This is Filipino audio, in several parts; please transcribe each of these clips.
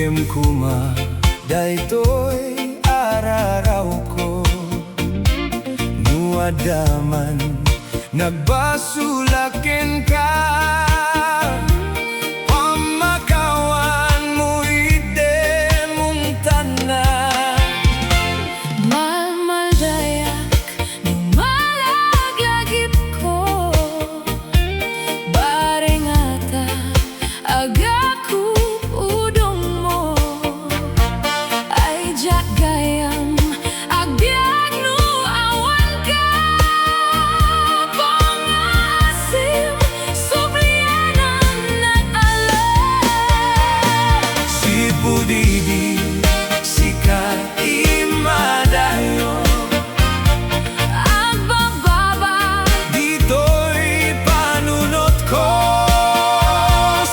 Denggem kuma daytoy araraw ko nuadaman nagbasulaken ka pamakawan mo ide mong tanan malmaldayak nung malaglagip ko barengata agaku udong mo ay jagayam agbiag no awan ka pangasim sublianan nag-alam si Budidi sikat imadayo agbababa dito'y panunot ko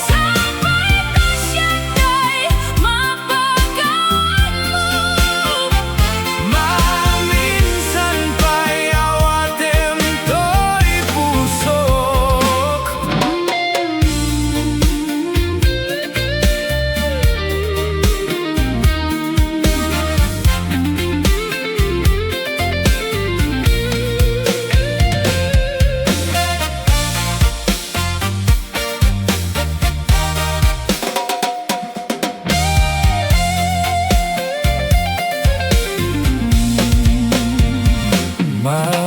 sabay tasyagay mapagawan mo maminsan pa'y awatem to'y pusok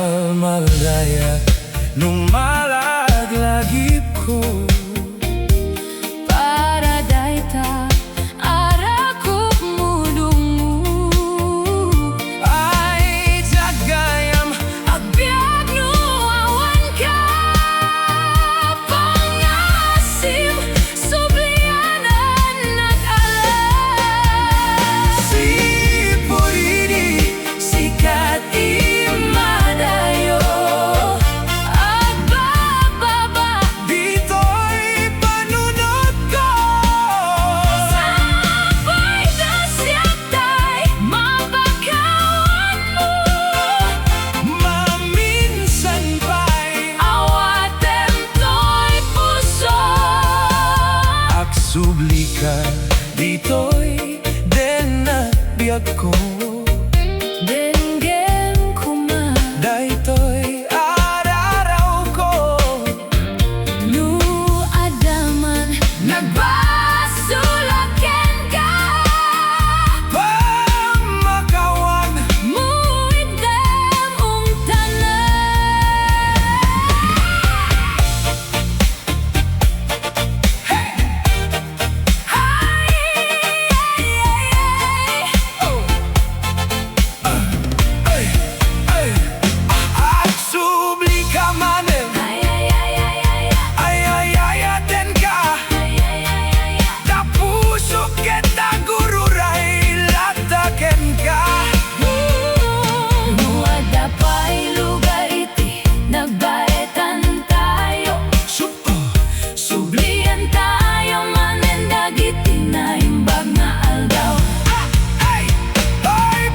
malmaldayak nung malaglagip ko para dayta arakop mudong mo ay jagayam agbiag no awan ka pangasim sublianan nag-alam si Budidi sikat imadayo agbababa dito'y panunot ko sabay tasyagay mapagawan mo maminsan pa'y awatem to'y puso agsubli ka dito'y denagbiag ko denggem kuma daytoy araraw ko nuadaman nagbasulaken ka pamakawan muidem ung tanan agsubli ka manem ayayayaten ka tapusok kita gururay lataken ka nuada pa'y lugar iti nagbaetan tayo sublian tayo manendag iti naimbag na aldaw ay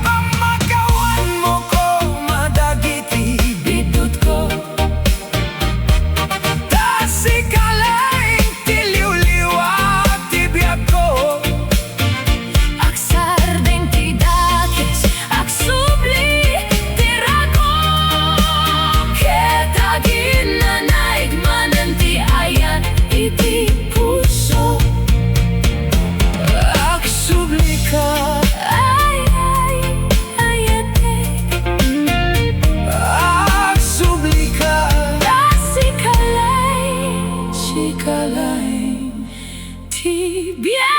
pamakawan mo ko madagiti bidot ko tasikaling tiliw-liwag tibiyag ko aksardeng ti dakes agsubli ti rago ketagin na naigmanan ti ayan iti puso agsubli ka ayatek agsubli ka sikalay ti biyak